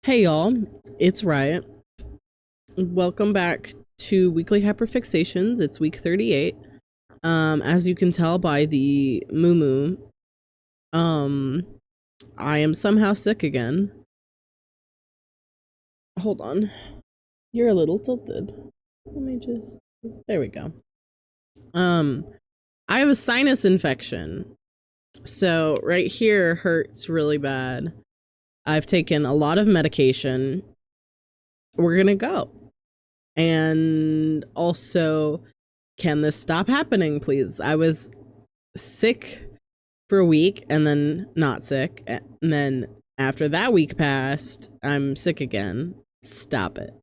Hey y'all, it's Riot. Welcome back to Weekly Hyperfixations. It's week 38. As you can tell by the moo I am somehow sick again. Hold on. You're a little tilted. Let me just... There we go. I have a sinus infection. So right here hurts really bad. I've taken a lot of medication. We're gonna go. And also, can this stop happening, please? I was sick for a week and then not sick. And then after that week passed, I'm sick again. Stop it.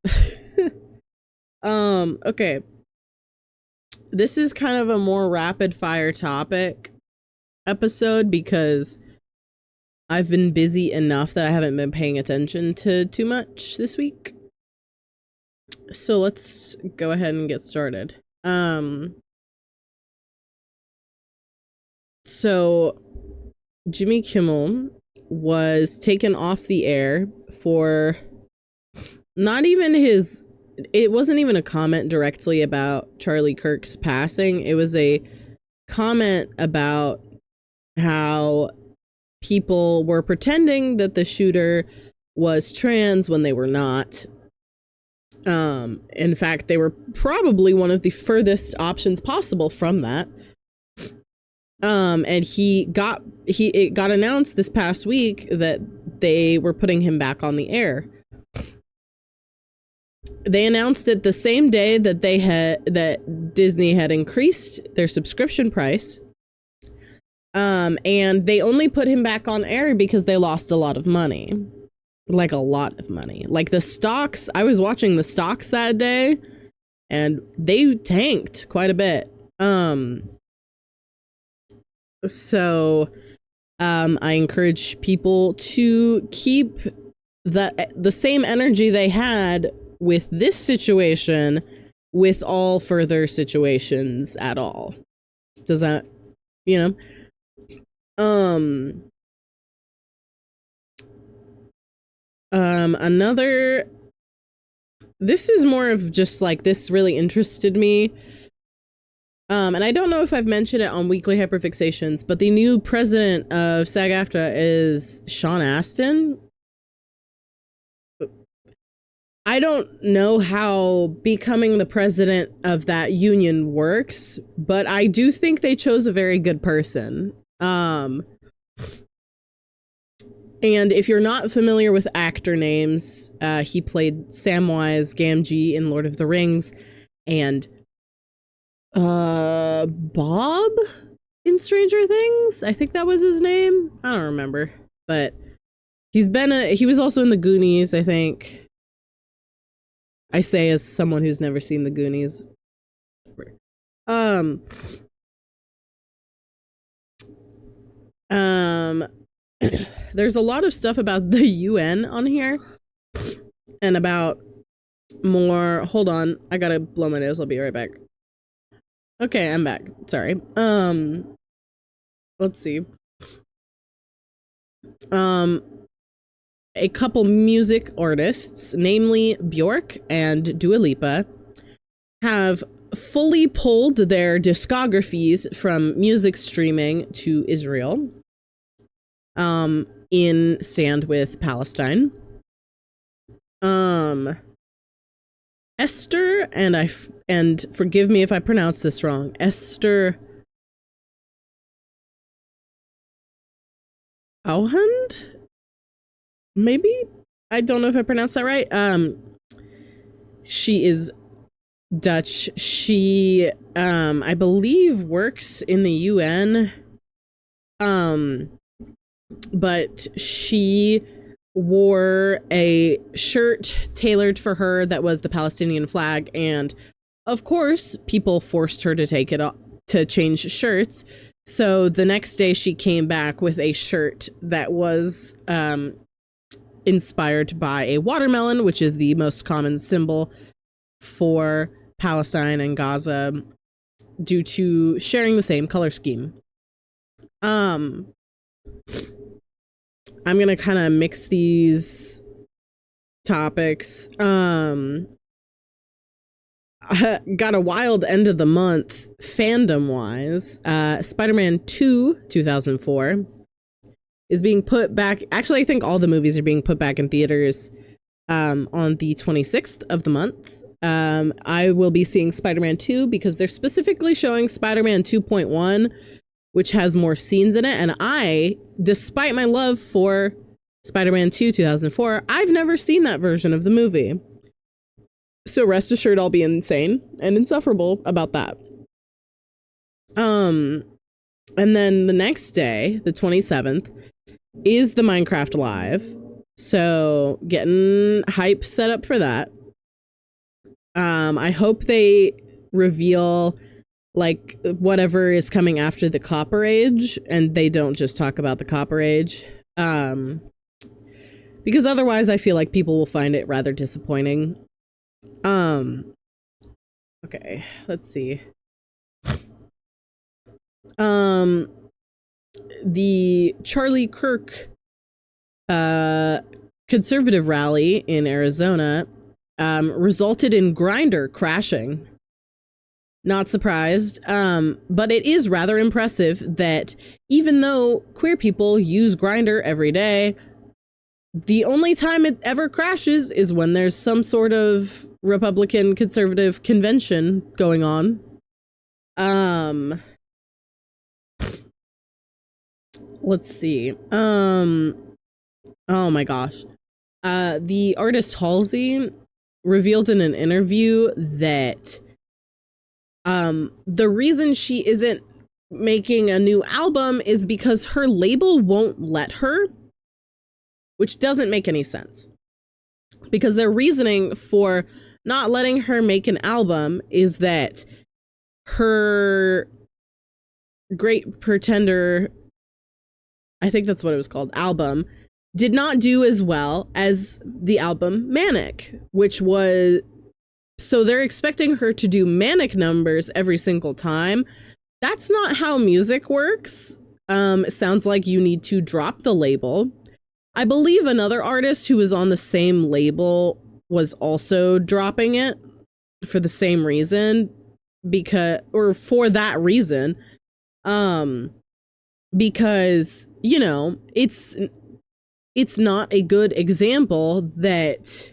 Okay. This is kind of a more rapid fire topic episode because I've been busy enough that I haven't been paying attention to too much this week. So let's go ahead and get started. So Jimmy Kimmel was taken off the air for not even his, it wasn't even a comment directly about Charlie Kirk's passing. It was a comment about how people were pretending that the shooter was trans when they were not. In fact, they were probably one of the furthest options possible from that. And it got announced this past week that they were putting him back on the air. They announced it the same day that that Disney had increased their subscription price. And they only put him back on air because they lost a lot of money. Like a lot of money. Like the stocks, I was watching the stocks that day and they tanked quite a bit. So I encourage people to keep the same energy they had with this situation with all further situations at all. Does that, you know? Another, this is more of just like, this really interested me. And I don't know if I've mentioned it on Weekly Hyperfixations, but the new president of SAG-AFTRA is Sean Astin. I don't know how becoming the president of that union works, but I do think they chose a very good person. And if you're not familiar with actor names, he played Samwise Gamgee in Lord of the Rings, and Bob in Stranger Things. I think that was his name. I don't remember, but he was also in the Goonies, I think. I say as someone who's never seen the Goonies. There's a lot of stuff about the UN on here and about more. Hold on, I gotta blow my nose. I'll be right back. Okay, I'm back. Sorry. Let's see. A couple music artists, namely Bjork and Dua Lipa, have fully pulled their discographies from music streaming to Israel. In stand with Palestine. Esther and forgive me if I pronounce this wrong. Esther Auhand? Maybe? I don't know if I pronounced that right. She is Dutch. She I believe works in the UN. But she wore a shirt tailored for her that was the Palestinian flag, and of course people forced her to take it off, to change shirts. So the next day she came back with a shirt that was inspired by a watermelon, which is the most common symbol for Palestine and Gaza due to sharing the same color scheme. I'm gonna kind of mix these topics. Got a wild end of the month fandom wise. Spider-Man 2 2004 is being put back. Actually, I think all the movies are being put back in theaters on the 26th of the month. I will be seeing Spider-Man 2 because they're specifically showing Spider-Man 2.1, which has more scenes in it. And I, despite my love for Spider-Man 2 2004, I've never seen that version of the movie. So rest assured I'll be insane and insufferable about that. And then the next day, the 27th, is the Minecraft Live. So getting hype set up for that. I hope they reveal like whatever is coming after the Copper Age and they don't just talk about the Copper Age. Because otherwise I feel like people will find it rather disappointing. Okay, let's see. The Charlie Kirk conservative rally in Arizona resulted in Grindr crashing. Not surprised, but it is rather impressive that even though queer people use Grindr every day, the only time it ever crashes is when there's some sort of Republican conservative convention going on. Let's see. Oh my gosh. The artist Halsey revealed in an interview that the reason she isn't making a new album is because her label won't let her, which doesn't make any sense. Because their reasoning for not letting her make an album is that her Great Pretender, I think that's what it was called, album, did not do as well as the album Manic, which was, so they're expecting her to do manic numbers every single time. That's not how music works. It sounds like you need to drop the label. I believe another artist who was on the same label was also dropping it for the same reason, for that reason, because, you know, it's not a good example that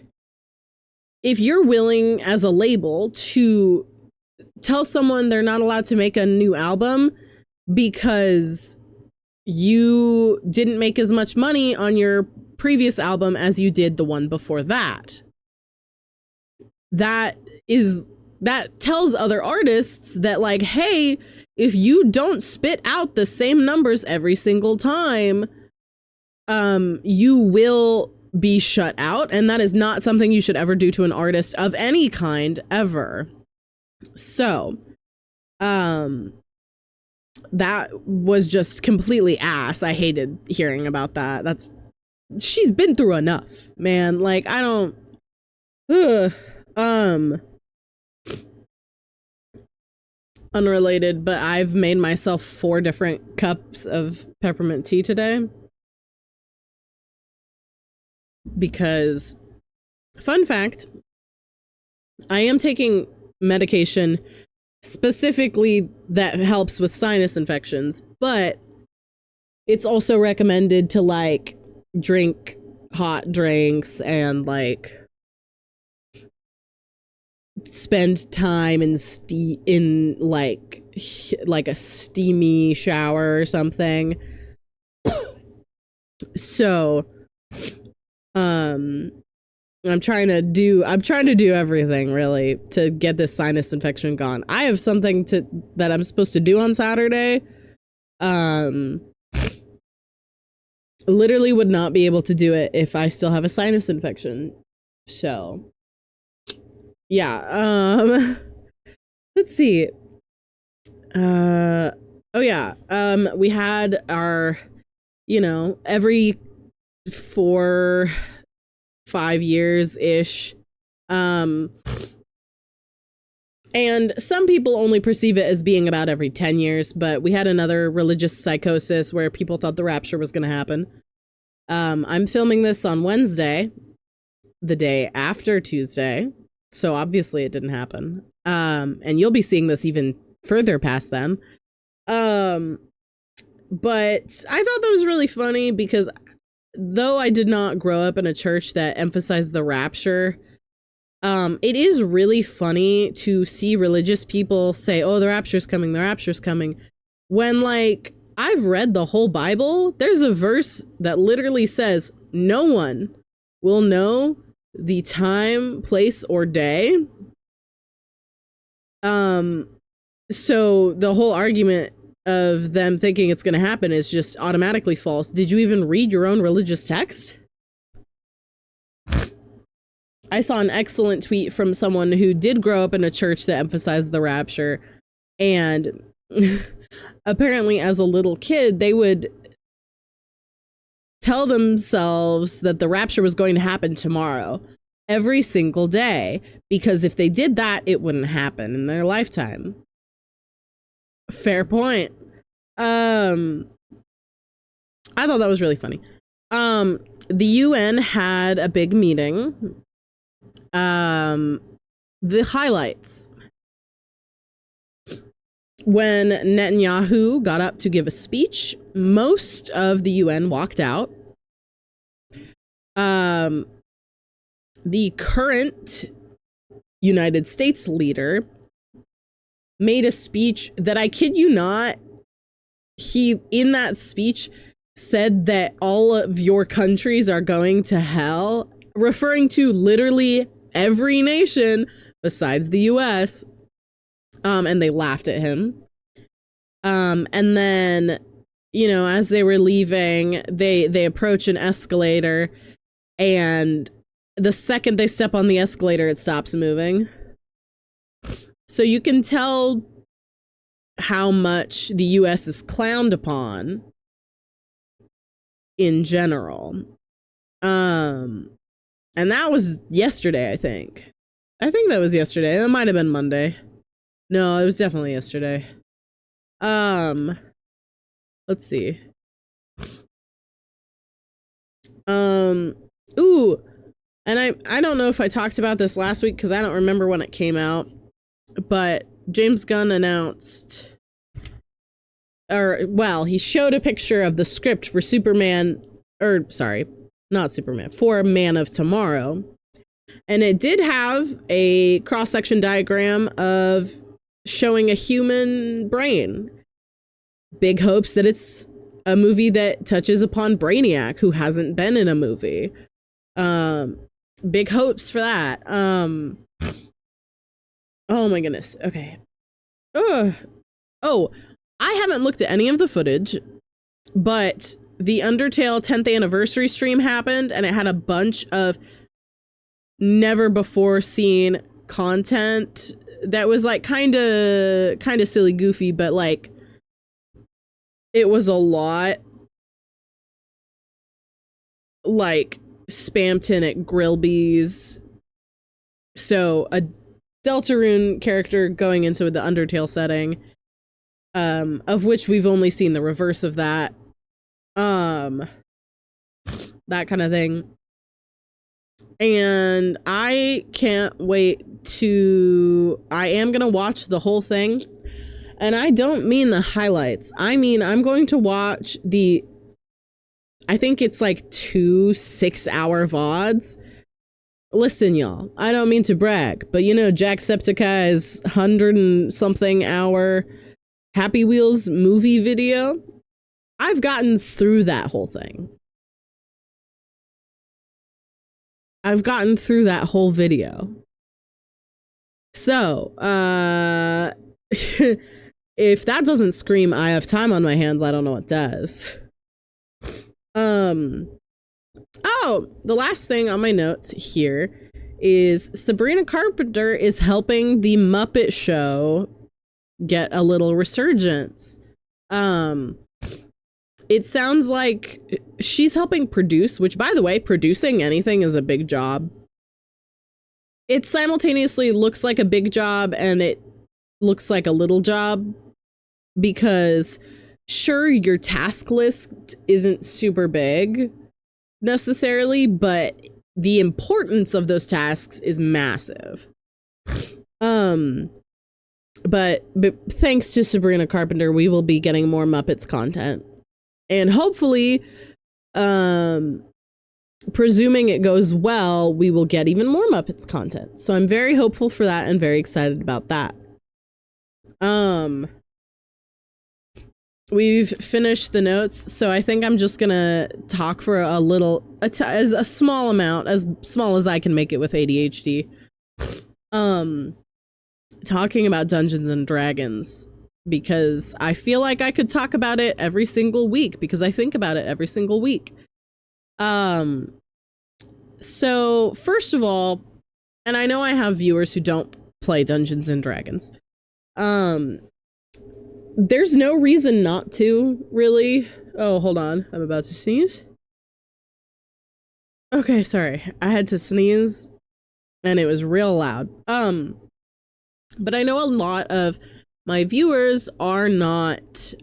if you're willing as a label to tell someone they're not allowed to make a new album because you didn't make as much money on your previous album as you did the one before that. That tells other artists that, like, hey, if you don't spit out the same numbers every single time, you will be shut out. And that is not something you should ever do to an artist of any kind ever. So, that was just completely ass. I hated hearing about that. She's been through enough, man. Like, I don't, unrelated, but I've made myself 4 different cups of peppermint tea today. Because, fun fact, I am taking medication specifically that helps with sinus infections, but it's also recommended to, like, drink hot drinks and, like, spend time in like a steamy shower or something. So I'm trying to do everything really to get this sinus infection gone. I have something that I'm supposed to do on Saturday. Literally would not be able to do it if I still have a sinus infection. So yeah, let's see. Oh yeah, we had our, you know, every 4-5 years ish, and some people only perceive it as being about every 10 years, but we had another religious psychosis where people thought the rapture was going to happen. I'm filming this on Wednesday, the day after Tuesday. So obviously it didn't happen. And you'll be seeing this even further past then. But I thought that was really funny because though I did not grow up in a church that emphasized the rapture, it is really funny to see religious people say, oh, the rapture's coming, the rapture's coming. When, like, I've read the whole Bible, there's a verse that literally says, no one will know the time, place, or day. So the whole argument of them thinking it's going to happen is just automatically false. Did you even read your own religious text? I saw an excellent tweet from someone who did grow up in a church that emphasized the rapture, and apparently as a little kid, they would tell themselves that the rapture was going to happen tomorrow every single day, because if they did that, it wouldn't happen in their lifetime. Fair point. I thought that was really funny. The UN had a big meeting. The highlights. When Netanyahu got up to give a speech, most of the UN walked out. The current United States leader made a speech that, I kid you not, he, in that speech, said that all of your countries are going to hell, referring to literally every nation besides the US. And they laughed at him. And then, you know, as they were leaving, they approach an escalator, and the second they step on the escalator, it stops moving. So you can tell how much the US is clowned upon in general. And that was yesterday, I think. I think that was yesterday. It might have been Monday. No, it was definitely yesterday. Let's see. Ooh, and I don't know if I talked about this last week because I don't remember when it came out, but James Gunn announced, or, well, he showed a picture of the script for Superman, or, sorry, not Superman, for Man of Tomorrow. And it did have a cross-section diagram of showing a human brain. Big hopes that it's a movie that touches upon Brainiac, who hasn't been in a movie. Big hopes for that. Oh my goodness. Okay. Oh, I haven't looked at any of the footage, but the Undertale 10th anniversary stream happened, and it had a bunch of never before seen content that was like kind of silly, goofy, but like it was a lot like Spamton at Grillby's. So a Deltarune character going into the Undertale setting, of which we've only seen the reverse of that. That kind of thing. And I can't wait I am going to watch the whole thing. And I don't mean the highlights. I mean, I'm going to watch I think it's like 2 6-hour VODs. Listen, y'all, I don't mean to brag, but you know, Jacksepticeye's 100-and-something hour Happy Wheels movie video, I've gotten through that whole thing. I've gotten through that whole video. So, if that doesn't scream I have time on my hands, I don't know what does. Oh, the last thing on my notes here is Sabrina Carpenter is helping the Muppet Show get a little resurgence. It sounds like she's helping produce, which, by the way, producing anything is a big job. It simultaneously looks like a big job and it looks like a little job, because sure, your task list isn't super big necessarily, but the importance of those tasks is massive. But thanks to Sabrina Carpenter, we will be getting more Muppets content. And hopefully, presuming it goes well, we will get even more Muppets content. So I'm very hopeful for that and very excited about that. We've finished the notes, so I think I'm just gonna talk for a small amount, as small as I can make it with ADHD. Talking about Dungeons and Dragons, because I feel like I could talk about it every single week, because I think about it every single week. So first of all, and I know I have viewers who don't play Dungeons and Dragons. There's no reason not to, really. Oh, hold on. I'm about to sneeze. Okay, sorry. I had to sneeze, and it was real loud. But I know a lot of my viewers are not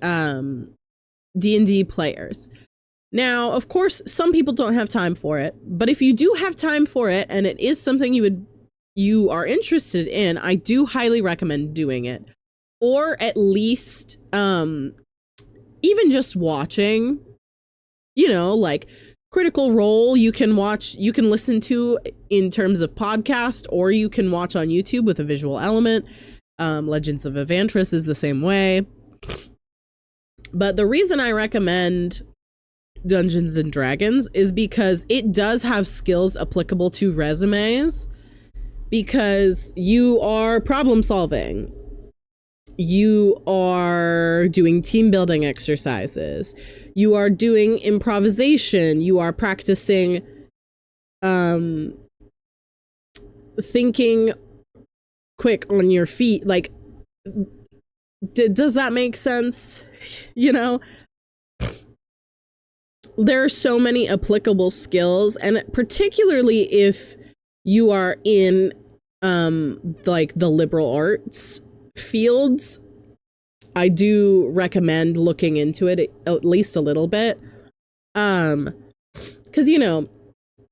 D&D players. Now, of course, some people don't have time for it, but if you do have time for it and it is something you are interested in, I do highly recommend doing it. Or at least even just watching, like Critical Role, you can listen to in terms of podcast, or you can watch on YouTube with a visual element. Legends of Evantris is the same way. But the reason I recommend Dungeons and Dragons is because it does have skills applicable to resumes, because you are problem solving. You are doing team building exercises. You are doing improvisation. You are practicing thinking quick on your feet. Like, does that make sense? There are so many applicable skills, and particularly if you are in like the liberal arts fields, I do recommend looking into it at least a little bit. Because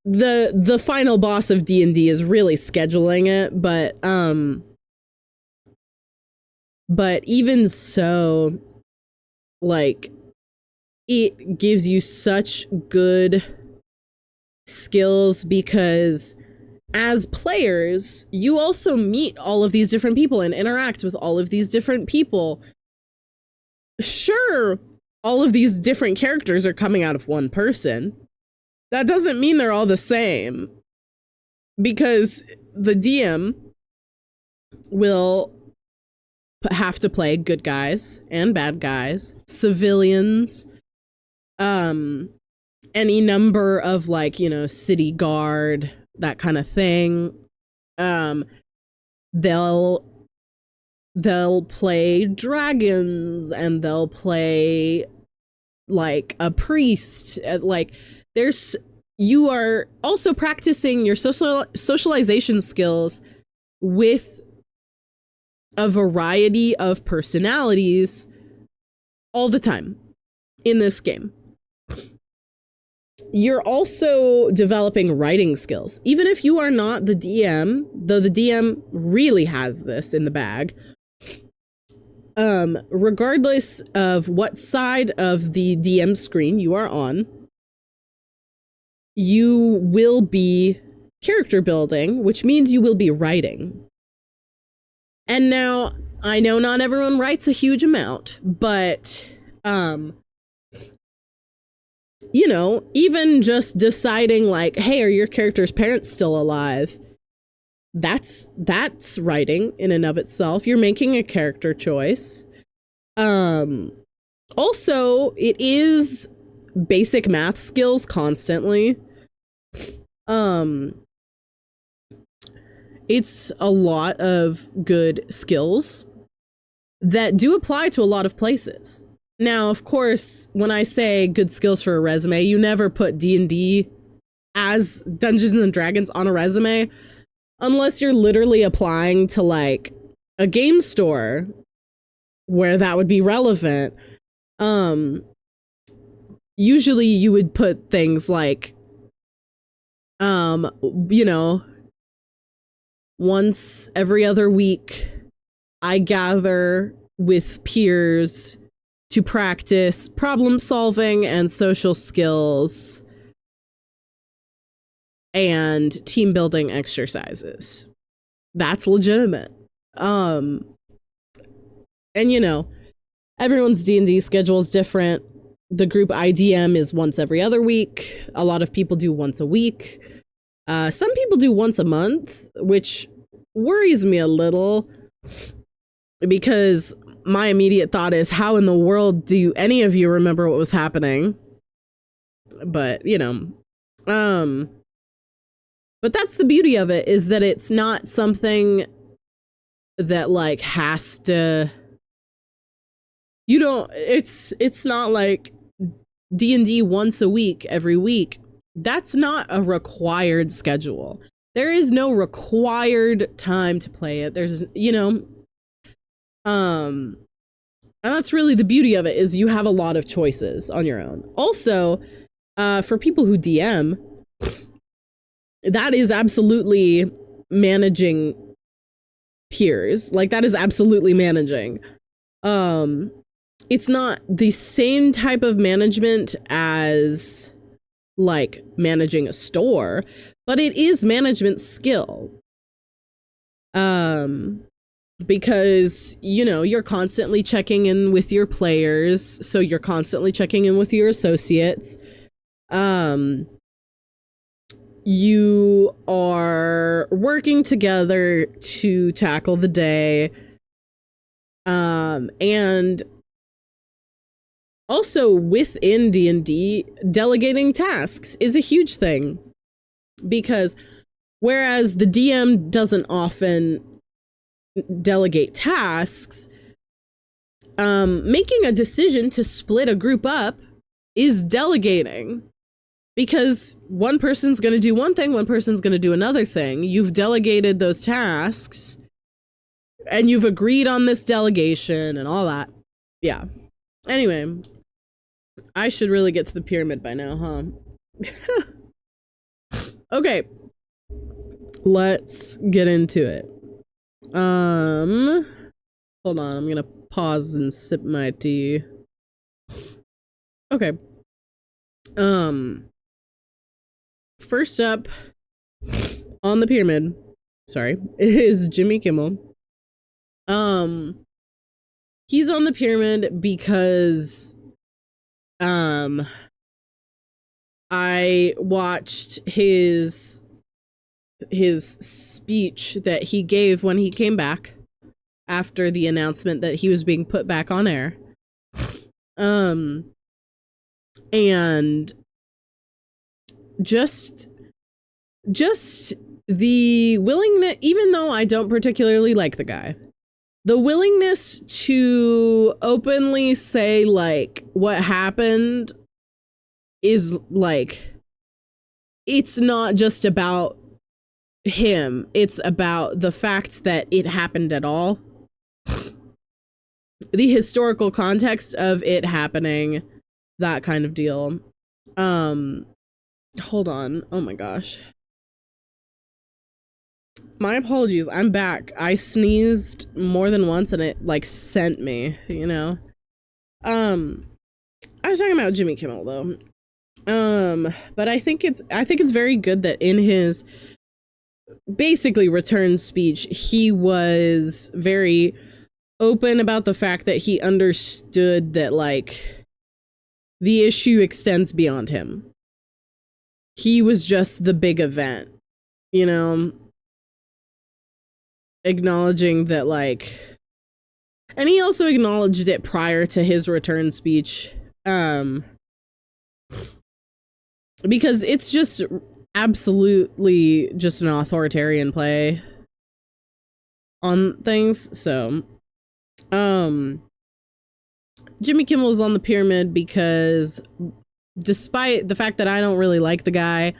the final boss of D&D is really scheduling it, but even so, like, it gives you such good skills, because as players, you also meet all of these different people and interact with all of these different people. Sure, all of these different characters are coming out of one person. That doesn't mean they're all the same, because the DM will have to play good guys and bad guys, civilians, any number of, like, city guard, that kind of thing. They'll play dragons, and they'll play like a priest. Like, you are also practicing your socialization skills with a variety of personalities all the time in this game. You're also developing writing skills. Even if you are not the DM, though the DM really has this in the bag, regardless of what side of the DM screen you are on, you will be character building, which means you will be writing. And now, I know not everyone writes a huge amount, but even just deciding, like, hey, are your character's parents still alive? That's writing in and of itself. You're making a character choice. Also, it is basic math skills constantly. It's a lot of good skills that do apply to a lot of places. Now, of course, when I say good skills for a resume, you never put D&D as Dungeons and Dragons on a resume unless you're literally applying to, like, a game store where that would be relevant. Usually you would put things like, You know, once every other week, I gather with peers to practice problem solving and social skills and team building exercises. That's legitimate. And you know, everyone's D&D schedule is different. The group IDM is once every other week. A lot of people do once a week. Some people do once a month, which worries me a little because my immediate thought is, how in the world do any of you remember what was happening? But, you know, but that's the beauty of it, is that it's not something that like has to, you don't, it's not like D&D once a week, every week. That's not a required schedule. There is no required time to play it. There's, you know, and that's really the beauty of it, is you have a lot of choices on your own. Also, for people who DM, that is absolutely managing peers. Like, that is absolutely managing. It's not the same type of management as like managing a store, but it is management skill. Because, you know, you're constantly checking in with your players, so you're constantly checking in with your associates. You are working together to tackle the day. And also within D&D, delegating tasks is a huge thing, because whereas the DM doesn't often delegate tasks, making a decision to split a group up is delegating, because one person's going to do one thing, one person's going to do another thing. You've delegated those tasks and you've agreed on this delegation and all that. Yeah. Anyway, I should really get to the pyramid by now, huh? Okay. Let's get into it. Hold on, I'm gonna pause and sip my tea. Okay. First up on the pyramid, sorry, is Jimmy Kimmel. He's on the pyramid because I watched his speech that he gave when he came back after the announcement that he was being put back on air. And just the willingness, even though I don't particularly like the guy, the willingness to openly say like what happened is like, it's not just about him, it's about the fact that it happened at all. The historical context of it happening, that kind of deal. Hold on. Oh my gosh. My apologies. I'm back. I sneezed more than once and it like sent me, you know. I was talking about Jimmy Kimmel though. But I think it's very good that in his basically return speech, he was very open about the fact that he understood that like the issue extends beyond him. He was just the big event, you know, acknowledging that like, and he also acknowledged it prior to his return speech, because it's just absolutely just an authoritarian play on things. So Jimmy Kimmel is on the pyramid because despite the fact that I don't really like the guy,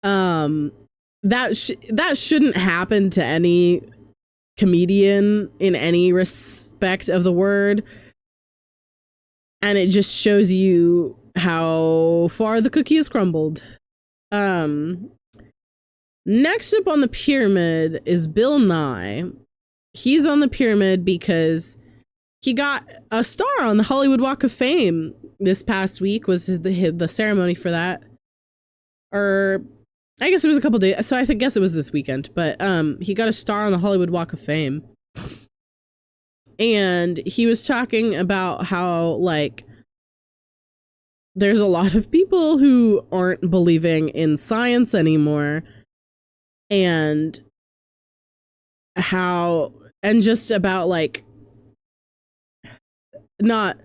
that shouldn't happen to any comedian in any respect of the word. And it just shows you how far the cookie has crumbled. Next up on the pyramid is Bill Nye. He's on the pyramid because he got a star on the Hollywood Walk of Fame this past week. Was the ceremony for that, or I guess it was a couple days. So I guess it was this weekend. But he got a star on the Hollywood Walk of Fame, and he was talking about how like there's a lot of people who aren't believing in science anymore, and how and just about like not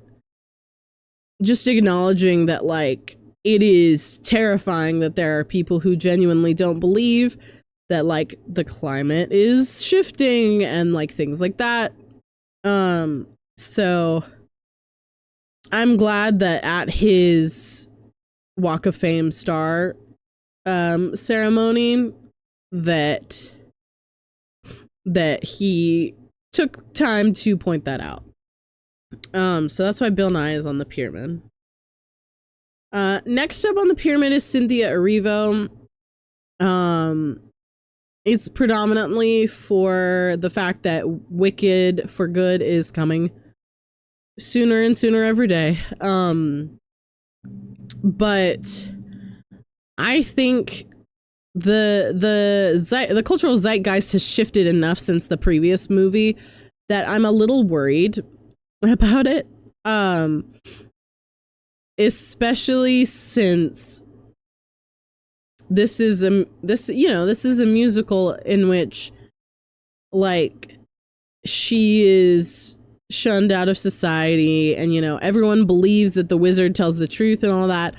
just acknowledging that like it is terrifying that there are people who genuinely don't believe that like the climate is shifting and like things like that. So I'm glad that at his Walk of Fame star ceremony that he took time to point that out. So that's why Bill Nye is on the pyramid. Next up on the pyramid is Cynthia Erivo. It's predominantly for the fact that Wicked for Good is coming sooner and sooner every day. But I think the cultural zeitgeist has shifted enough since the previous movie that I'm a little worried about it. Especially since this is a musical in which like she is shunned out of society, and everyone believes that the wizard tells the truth and all that,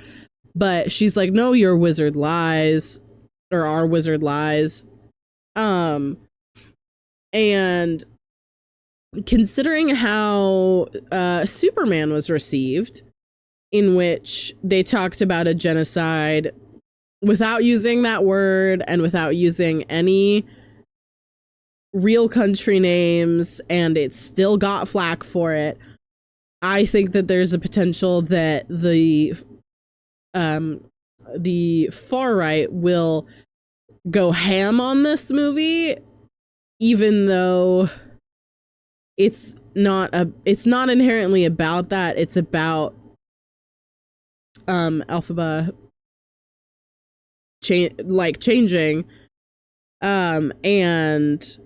but she's like, no, your wizard lies, or our wizard lies. And considering how Superman was received, in which they talked about a genocide without using that word and without using any real country names, and it still got flack for it, I think that there's a potential that the far right will go ham on this movie, even though it's not inherently about that. It's about Elphaba changing and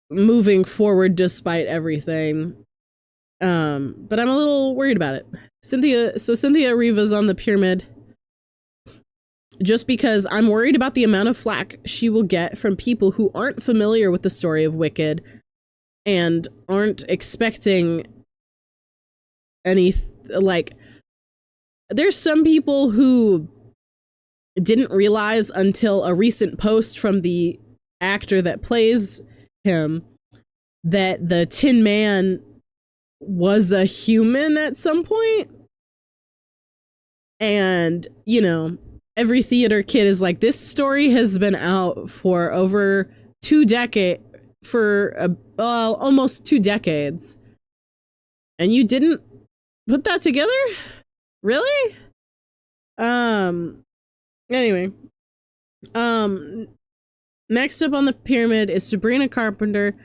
moving forward despite everything. But I'm a little worried about it. Cynthia Erivo's on the pyramid just because I'm worried about the amount of flack she will get from people who aren't familiar with the story of Wicked and aren't expecting any there's some people who didn't realize until a recent post from the actor that plays him that the Tin Man was a human at some point. And, every theater kid is like, this story has been out for over 2 decades, almost 2 decades. And you didn't put that together? Really? Anyway. Next up on the pyramid is Sabrina Carpenter.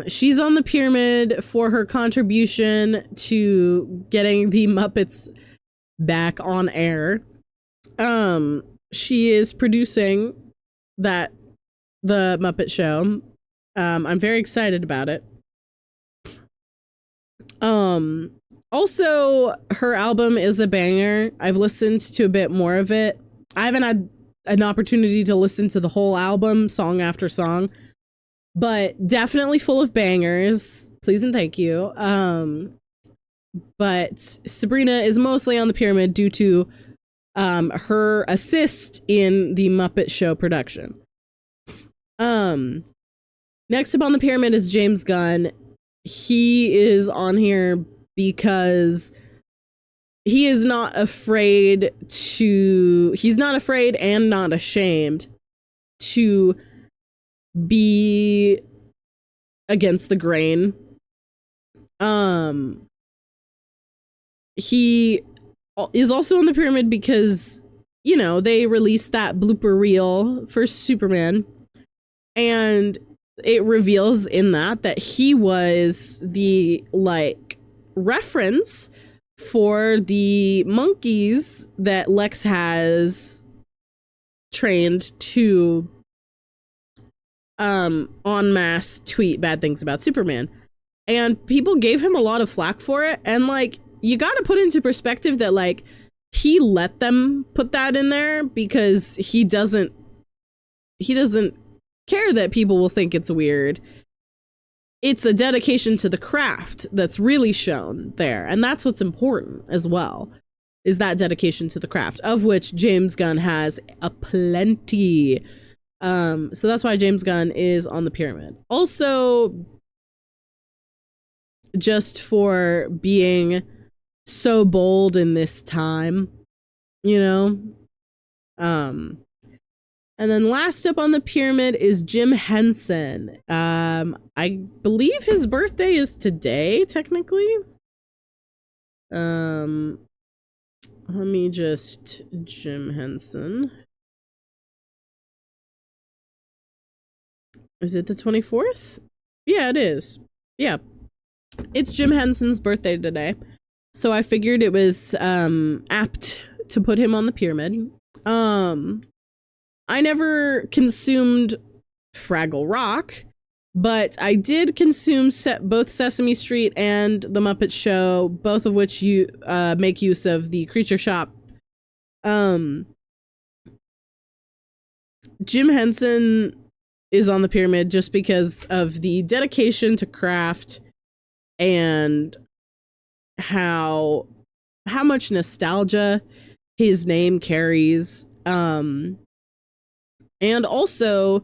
She's on the pyramid for her contribution to getting the Muppets back on air. She is producing the Muppet Show. I'm very excited about it. Also, her album is a banger. I've listened to a bit more of it. I haven't had an opportunity to listen to the whole album, song after song, but definitely full of bangers. Please and thank you. But Sabrina is mostly on the pyramid due to her assist in the Muppet Show production. Next up on the pyramid is James Gunn. He is on here because he's not afraid and not ashamed to be against the grain. He is also on the pyramid because you know, they released that blooper reel for Superman, and it reveals in that he was the, like, reference for the monkeys that Lex has trained to en masse tweet bad things about Superman. And people gave him a lot of flack for it, and, like, you gotta put into perspective that, like, he let them put that in there because he doesn't care that people will think it's weird. It's a dedication to the craft that's really shown there, and that's what's important as well, is that dedication to the craft, of which James Gunn has a plenty. So that's why James Gunn is on the pyramid. Also, just for being so bold in this time, you know. And then last up on the pyramid is Jim Henson. I believe his birthday is today, technically. Let me just, Jim Henson. Is it the 24th? Yeah, it is. Yeah. It's Jim Henson's birthday today. So I figured it was apt to put him on the pyramid. I never consumed Fraggle Rock, but I did consume both Sesame Street and The Muppet Show, both of which you make use of the Creature Shop. Jim Henson is on the pyramid just because of the dedication to craft and how much nostalgia his name carries. And also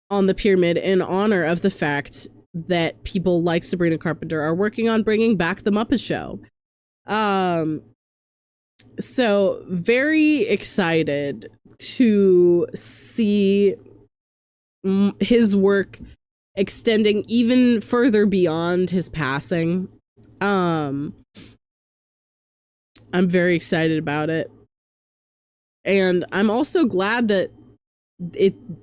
on the pyramid in honor of the fact that people like Sabrina Carpenter are working on bringing back The Muppet Show. So very excited to see his work extending even further beyond his passing. I'm very excited about it. And I'm also glad that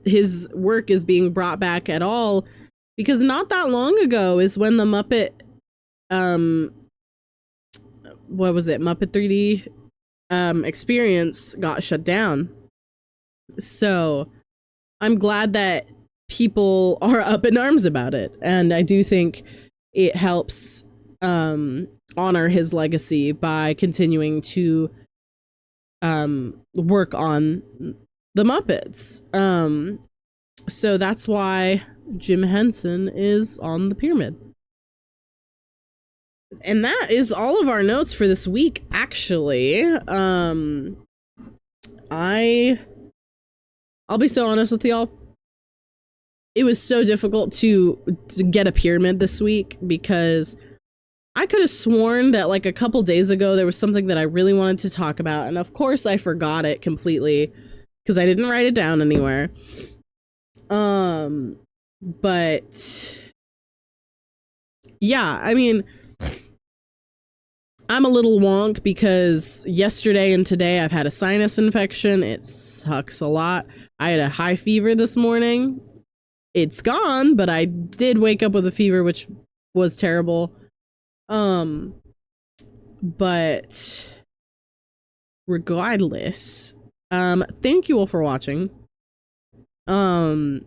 his work is being brought back at all, because not that long ago is when the Muppet what was it, Muppet 3D experience got shut down. So I'm glad that people are up in arms about it, and I do think it helps honor his legacy by continuing to work on the Muppets. So that's why Jim Henson is on the pyramid. And that is all of our notes for this week, actually. I'll be so honest with y'all. It was so difficult to get a pyramid this week because I could have sworn that, like, a couple days ago there was something that I really wanted to talk about, and of course I forgot it completely because I didn't write it down anywhere. But yeah, I mean, I'm a little wonk because yesterday and today I've had a sinus infection. It sucks a lot. I had a high fever this morning. It's gone, but I did wake up with a fever, which was terrible. But regardless, thank you all for watching. I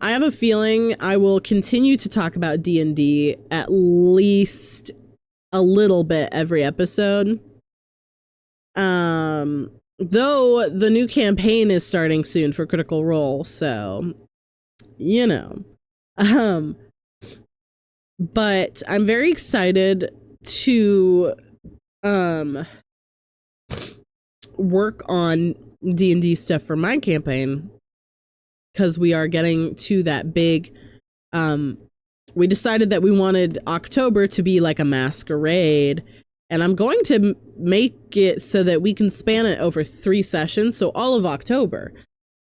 have a feeling I will continue to talk about D&D at least a little bit every episode. Though the new campaign is starting soon for Critical Role, so you know. But I'm very excited to work on D&D stuff for my campaign, because we are getting to that big we decided that we wanted October to be like a masquerade, and I'm going to make it so that we can span it over 3 sessions, so all of October.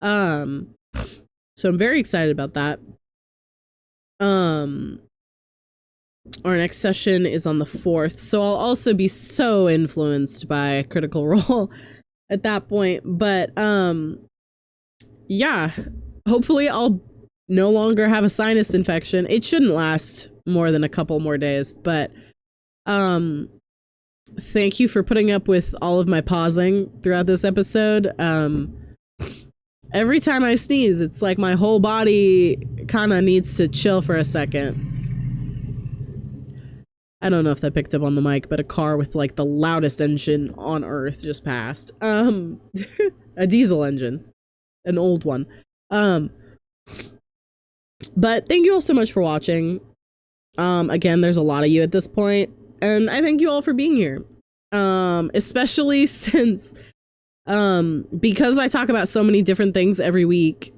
So I'm very excited about that. Our next session is on the 4th, so I'll also be so influenced by Critical Role at that point. But yeah, hopefully I'll no longer have a sinus infection. It shouldn't last more than a couple more days, but thank you for putting up with all of my pausing throughout this episode. Every time I sneeze, it's like my whole body kind of needs to chill for a second. I don't know if that picked up on the mic, but a car with like the loudest engine on earth just passed. A diesel engine, an old one. But thank you all so much for watching. Again, there's a lot of you at this point, and I thank you all for being here. Especially since, because I talk about so many different things every week.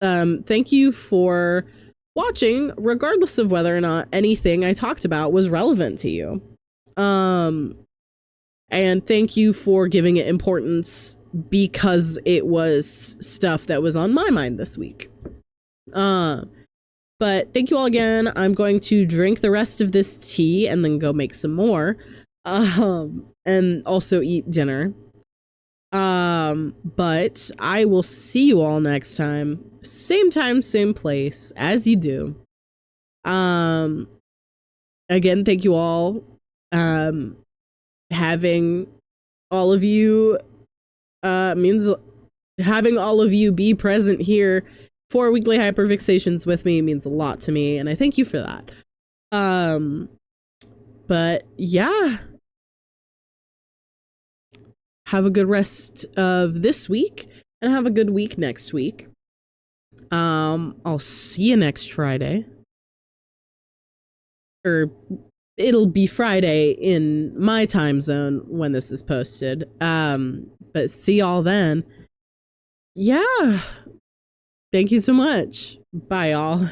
Thank you for watching, regardless of whether or not anything I talked about was relevant to you. And thank you for giving it importance because it was stuff that was on my mind this week. But thank you all again. I'm going to drink the rest of this tea and then go make some more. And also eat dinner. But I will see you all next time. Same time, same place, as you do. Again, thank you all. Having all of you means having all of you be present here for Weekly Hyperfixations with me means a lot to me, and I thank you for that. But yeah. Have a good rest of this week, and have a good week next week. I'll see you next Friday. Or it'll be Friday in my time zone when this is posted. But see y'all then. Yeah. Thank you so much. Bye, y'all.